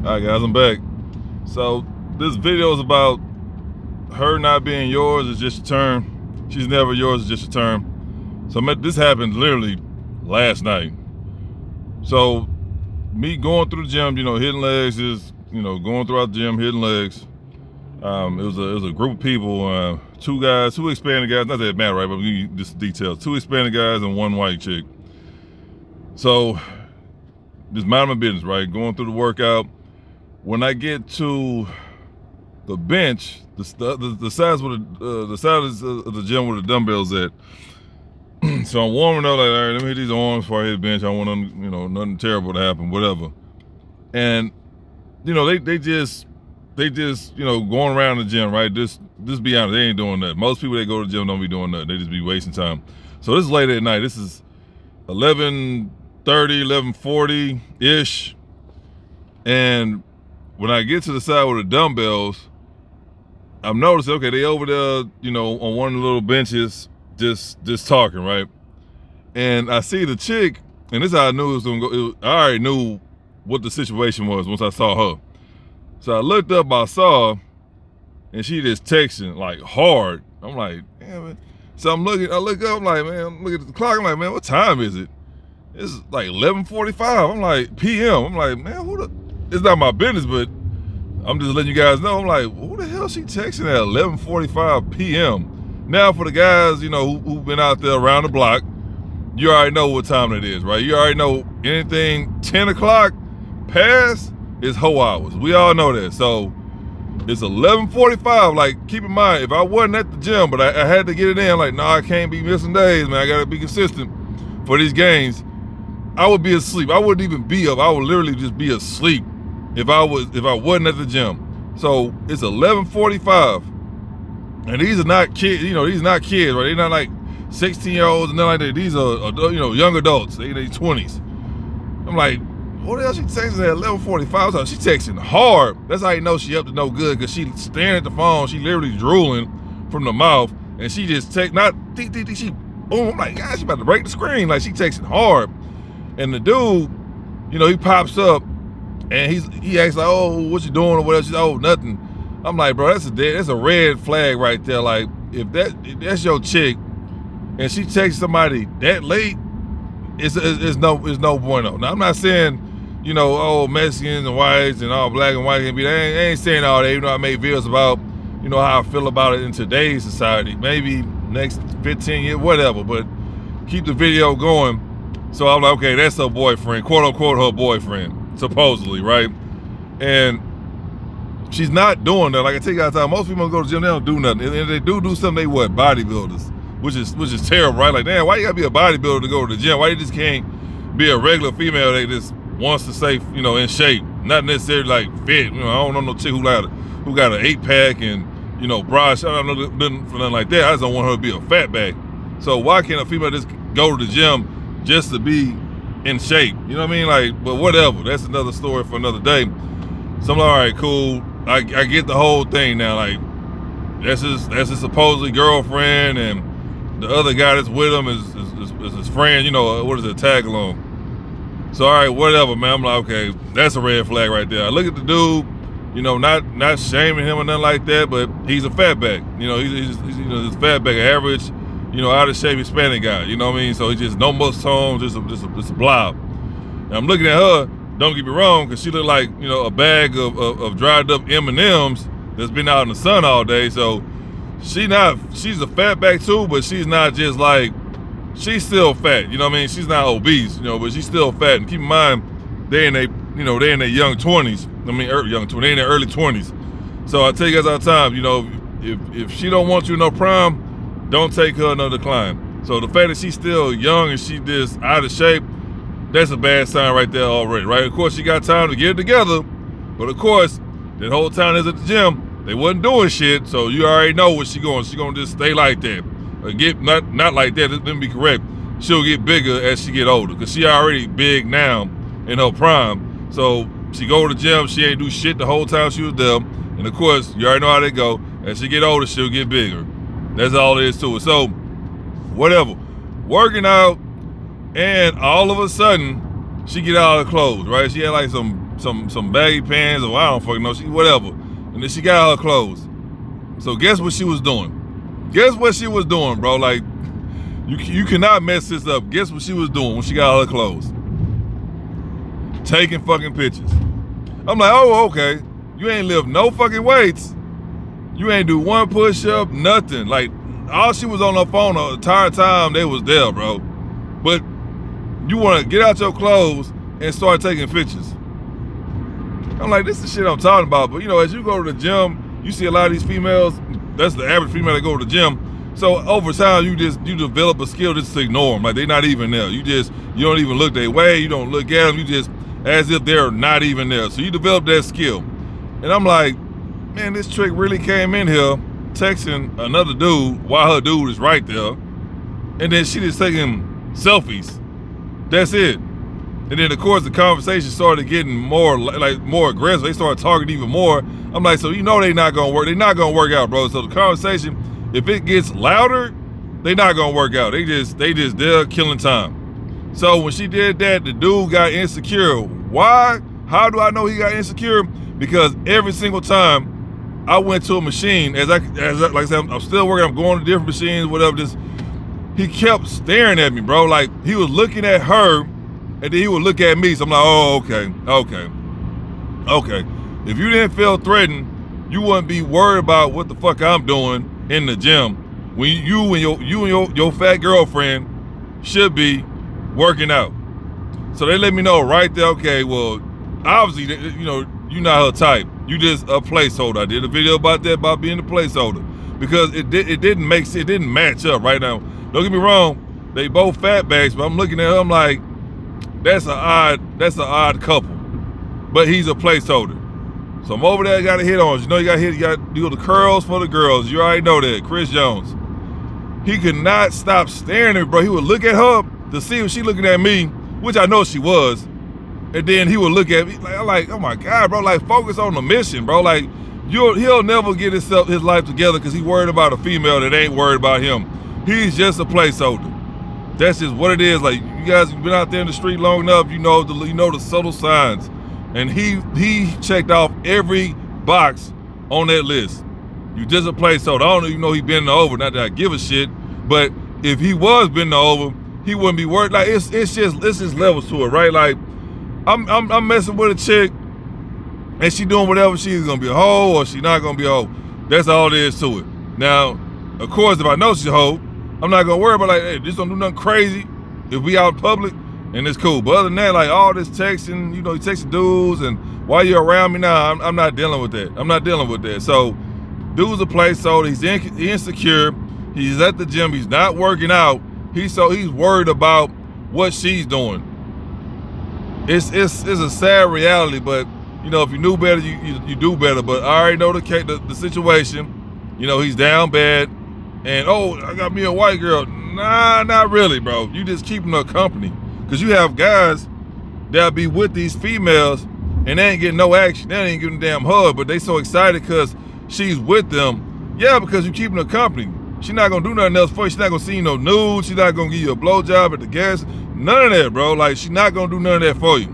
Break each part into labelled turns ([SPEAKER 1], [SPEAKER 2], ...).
[SPEAKER 1] All right, guys, I'm back. So this video is about her not being yours. It's just a term. She's never yours. It's just a term. So this happened literally last night. So me going through the gym, hitting legs is, going throughout the gym, hitting legs. It was a group of people, two Hispanic guys. Not that it matter, right? But we just details. Two Hispanic guys and one white chick. So just mind my business, right? Going through the workout. When I get to the bench, the size of the gym where the dumbbells at. So I'm warming up, like, all right, let me hit these arms before I hit the bench. I don't want nothing terrible to happen, whatever. And they just going around the gym, right? Just be honest, they ain't doing nothing. Most people that go to the gym don't be doing nothing. They just be wasting time. So this is late at night. This is 11:30, 11:40 ish, and when I get to the side with the dumbbells, I'm noticing, okay, they over there, on one of the little benches, just talking, right? And I see the chick, and this is how I knew it was gonna go. I already knew what the situation was once I saw her. So I looked up, I saw her, and she just texting like hard. I'm like, damn it. So I look up, I'm like, man, I'm looking at the clock, I'm like, man, what time is it? It's like 11:45. I'm like, PM. I'm like, man, it's not my business, but I'm just letting you guys know. I'm like, who the hell she texting at 11:45 PM? Now for the guys, who've been out there around the block, you already know what time it is, right? You already know anything 10 o'clock past is hoe hours. We all know that. So it's 11:45. Like, keep in mind, if I wasn't at the gym, but I had to get it in, like, no, I can't be missing days, man. I gotta be consistent for these games. I would be asleep. I wouldn't even be up. I would literally just be asleep if I wasn't at the gym. So it's 11:45, and these are not kids. These are not kids, right? They're not like 16-year-olds and nothing like that. These are young adults. They in their 20s. I'm like, what the hell she texting at 11:45? So she texting hard. That's how you know she up to no good, because she staring at the phone. She literally drooling from the mouth, and she just she boom. I'm like, God, she about to break the screen. Like, she texting hard. And the dude, he pops up, and he acts like, oh, what you doing or whatever. She's, oh, nothing. I'm like, bro, that's a red flag right there. Like, if that's your chick, and she texts somebody that late, it's no bueno. Now, I'm not saying, oh, Mexicans and whites and all black and white can be. I ain't saying all that. I made videos about, how I feel about it in today's society. Maybe next 15 years, whatever. But keep the video going. So I'm like, okay, that's her boyfriend, quote unquote, her boyfriend, supposedly, right? And she's not doing that. Like I tell you guys, most people go to the gym, they don't do nothing. And if they do something, they what? Bodybuilders, which is terrible, right? Like, damn, why you gotta be a bodybuilder to go to the gym? Why you just can't be a regular female that just wants to stay, in shape, not necessarily like fit. I don't know no chick who got an 8-pack and bra. I don't know nothing like that. I just don't want her to be a fat bag. So why can't a female just go to the gym just to be in shape? You know what I mean? Like, but whatever. That's another story for another day. So I'm like, all right, cool. I get the whole thing now. Like, that's his supposedly girlfriend, and the other guy that's with him is his friend. What is it? Tag along. So all right, whatever, man. I'm like, okay, that's a red flag right there. I look at the dude. Not shaming him or nothing like that, but he's a fatback. He's this fatback, average, out of shape Hispanic guy. You know what I mean? So he's just no muscle tone, just a blob. And I'm looking at her. Don't get me wrong, because she looked like a bag of dried up M&Ms that's been out in the sun all day. So she's a fatback too, but she's not just like, she's still fat. You know what I mean? She's not obese, but she's still fat. And keep in mind, they're in their young 20s. I mean, young 20s. They're in their early 20s. So I tell you guys all the time, if she don't want you in no prime, don't take her another climb. So the fact that she's still young and she just out of shape, that's a bad sign right there already, right? Of course, she got time to get it together, but of course, that whole time is at the gym, they wasn't doing shit, so you already know where she going. She gonna just stay like that. Or not like that, let me be correct. She'll get bigger as she get older, because she already big now in her prime. So she go to the gym, she ain't do shit the whole time she was there. And of course, you already know how they go. As she get older, she'll get bigger. That's all there is to it. So, whatever. Working out, and all of a sudden, she get out of the clothes, right? She had like some some baggy pants, or I don't fucking know, she whatever. And then she got her clothes. So guess what she was doing? Guess what she was doing, bro? Like, you cannot mess this up. Guess what she was doing when she got her clothes? Taking fucking pictures. I'm like, oh, okay. You ain't lift no fucking weights. You ain't do one push-up, nothing. Like, all she was on her phone the entire time they was there, bro. But you want to get out your clothes and start taking pictures. I'm like, this is shit I'm talking about. But, you know, as you go to the gym, you see a lot of these females, that's the average female that go to the gym. So over time, you develop a skill just to ignore them. Like, they're not even there. You don't even look their way. You don't look at them. You just, as if they're not even there. So you develop that skill. And I'm like, man, this chick really came in here texting another dude while her dude is right there. And then she just taking selfies. That's it. And then, of course, the conversation started getting more aggressive. They started talking even more. I'm like, so you know they not gonna work. They not gonna work out, bro. So the conversation, if it gets louder, they not gonna work out. They just there killing time. So when she did that, the dude got insecure. Why? How do I know he got insecure? Because every single time I went to a machine, like I said, I'm still working. I'm going to different machines, whatever. He kept staring at me, bro. Like, he was looking at her. And then he would look at me, so I'm like, oh, okay. If you didn't feel threatened, you wouldn't be worried about what the fuck I'm doing in the gym when you and your fat girlfriend should be working out. So they let me know right there, okay, well, obviously, you know, you're not her type. You just a placeholder. I did a video about that, about being a placeholder. Because it didn't make sense, it didn't match up right now. Don't get me wrong, they both fat bags, but I'm looking at her, I'm like, that's an odd couple, but he's a placeholder. So I'm over there, got to hit on. You know, you got to do the curls for the girls. You already know that. Chris Jones. He could not stop staring at me, bro. He would look at her to see if she looking at me, which I know she was, and then he would look at me like, oh my God, bro, like, focus on the mission, bro. Like, he'll never get his life together because he's worried about a female that ain't worried about him. He's just a placeholder. That's just what it is. Like, you guys have been out there in the street long enough, you know the subtle signs. And he checked off every box on that list. You just a placeholder. I don't even know he bending over. Not that I give a shit, but if he was bending over, he wouldn't be worried. Like, it's just levels to it, right? Like, I'm messing with a chick, and she doing whatever. She's gonna be a hoe or she not gonna be a hoe. That's all there is to it. Now, of course, if I know she's a hoe, I'm not gonna worry about, like, hey, just don't do nothing crazy if we out in public, and it's cool. But other than that, like, all this texting, you know, you texting dudes, and while you're around me now, I'm not dealing with that. I'm not dealing with that. So, dude's a placeholder. He's insecure. He's at the gym. He's not working out. He's worried about what she's doing. It's a sad reality, but you know, if you knew better, you do better. But I already know the situation. You know, he's down bad. And, oh, I got me a white girl. Nah, not really, bro. You just keeping her company. Because you have guys that'll be with these females and they ain't getting no action. They ain't getting a damn hug, but they so excited because she's with them. Yeah, because you keeping her company. She's not going to do nothing else for you. She's not going to see you no nudes. She's not going to give you a blowjob at the gas. None of that, bro. Like, she's not going to do none of that for you.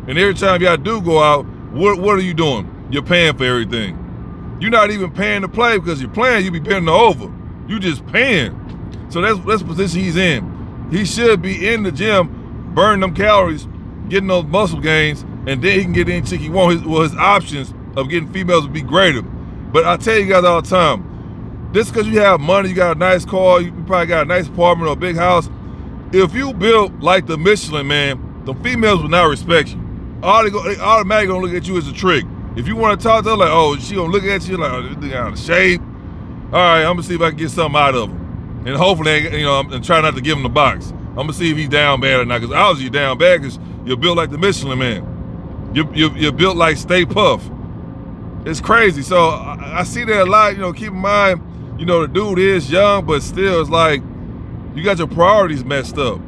[SPEAKER 1] And every time y'all do go out, what are you doing? You're paying for everything. You're not even paying to play because you're playing, you be bending her over. You just paying. So that's the position he's in. He should be in the gym, burning them calories, getting those muscle gains, and then he can get any chick he wants. His options of getting females would be greater. But I tell you guys all the time, just because you have money, you got a nice car, you probably got a nice apartment or a big house, if you built like the Michelin Man, the females will not respect you. They automatically gonna look at you as a trick. If you want to talk to her, like, oh, she gonna look at you like, oh, this thing out of shape. All right, I'm gonna see if I can get something out of him. And hopefully, you know, I'm trying not to give him the box. I'm gonna see if he's down bad or not, because obviously you're down bad because you're built like the Michelin Man. You're built like Stay Puft. It's crazy. So I see that a lot. You know, keep in mind, you know, the dude is young, but still, it's like you got your priorities messed up.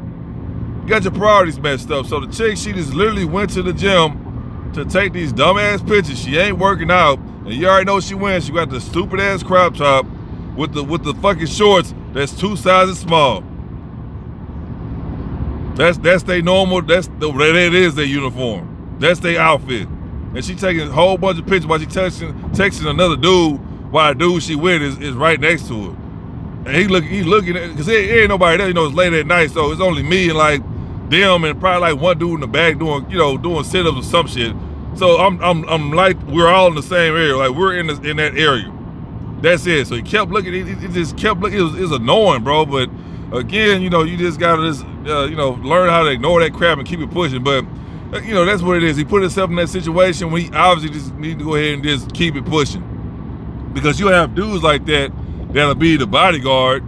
[SPEAKER 1] You got your priorities messed up. So the chick, she just literally went to the gym to take these dumbass pictures. She ain't working out, and you already know she went. She got the stupid ass crop top with the fucking shorts that's 2 sizes small. That's their normal. That is their uniform. That's their outfit. And she taking a whole bunch of pictures while she texting another dude while the dude she with is right next to her. And he looking at, cause there ain't nobody there, it's late at night, so it's only me and like them and probably like one dude in the back doing sit-ups or some shit. So I'm like, we're all in the same area, like we're in that area. That's it. So he kept looking, it just kept looking, it was annoying, bro. But again, you just gotta just learn how to ignore that crap and keep it pushing. But that's what it is. He put himself in that situation when he obviously just need to go ahead and just keep it pushing. Because you have dudes like that that'll be the bodyguard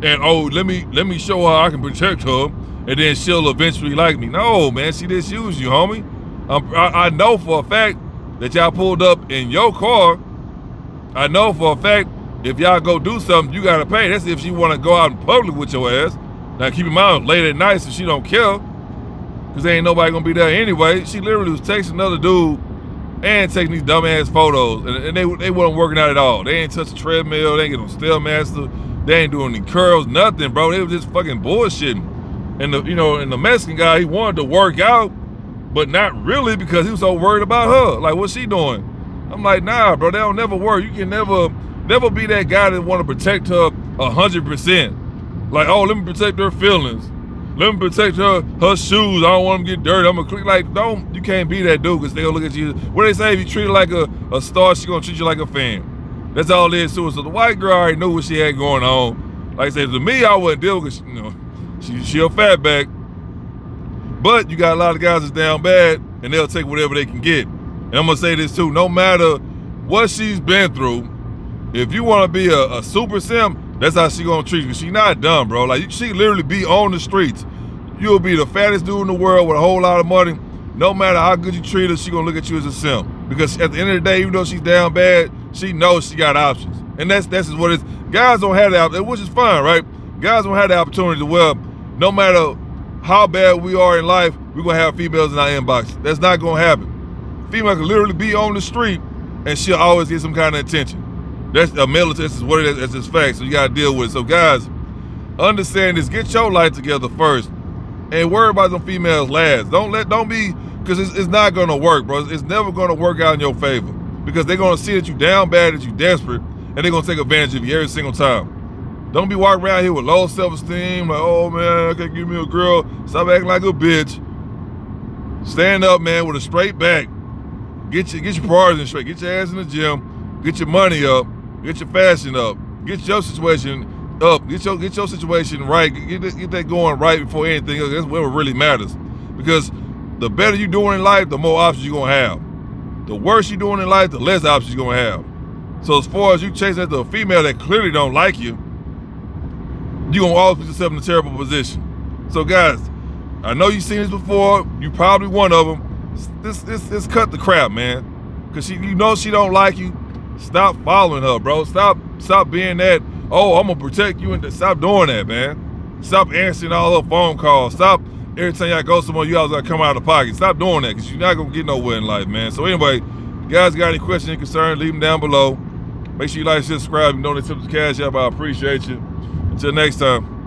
[SPEAKER 1] and let me show her I can protect her and then she'll eventually like me. No, man, she just used you, homie. I know for a fact that y'all pulled up in your car. I know for a fact if y'all go do something, you gotta pay. That's if she wanna go out in public with your ass. Now keep in mind, late at night, so she don't care, cause there ain't nobody gonna be there anyway. She literally was texting another dude and taking these dumbass photos, and they wasn't working out at all. They ain't touched the treadmill, they ain't get on Stairmaster, they ain't doing any curls, nothing, bro. They was just fucking bullshitting. And the Mexican guy, he wanted to work out, but not really because he was so worried about her. Like, what's she doing? I'm like, nah, bro, that'll never work. You can never be that guy that want to protect her 100%. Like, oh, let me protect her feelings. Let me protect her shoes. I don't want them to get dirty. I'm gonna click like, you can't be that dude because they'll look at you. What they say, if you treat her like a star, she gonna treat you like a fan. That's all it is to it. So the white girl already knew what she had going on. Like I said, to me, I wouldn't deal with she a fatback. But you got a lot of guys that's down bad and they'll take whatever they can get. And I'm gonna say this too, no matter what she's been through, if you wanna be a super simp, that's how she gonna treat you. She not dumb, bro. Like, she literally be on the streets. You'll be the fattest dude in the world with a whole lot of money. No matter how good you treat her, she gonna look at you as a simp. Because at the end of the day, even though she's down bad, she knows she got options. And that's what it is. Guys don't have that, which is fine, right? Guys don't have the opportunity to, well, no matter how bad we are in life, we're gonna have females in our inbox. That's not gonna happen. Female can literally be on the street and she'll always get some kind of attention. That's a military, this is what it is, that's just fact, so you gotta deal with it. So guys, understand this, get your life together first and worry about them females last. Don't be, because it's not gonna work, bro. It's never gonna work out in your favor because they're gonna see that you down bad, that you desperate, and they're gonna take advantage of you every single time. Don't be walking around here with low self-esteem, like, oh man, I can't give me a girl. Stop acting like a bitch. Stand up, man, with a straight back. Get your priorities straight. Get your ass in the gym. Get your money up. Get your fashion up. Get your situation up. Get your situation right. Get that going right before anything else. That's what really matters. Because the better you're doing in life, the more options you're gonna have. The worse you're doing in life, the less options you're gonna have. So as far as you chasing after a female that clearly don't like you, you're gonna always put yourself in a terrible position. So guys, I know you've seen this before. You probably one of them. This cut the crap, man. Cause she don't like you. Stop following her, bro. Stop being that, oh, I'm gonna protect you, and stop doing that, man. Stop answering all her phone calls. Stop every time y'all go somewhere, you always gotta come out of the pocket. Stop doing that, because you're not gonna get nowhere in life, man. So anyway, if you guys got any questions and concerns, leave them down below. Make sure you like, subscribe, and donate to the Cash App. I appreciate you. Until next time.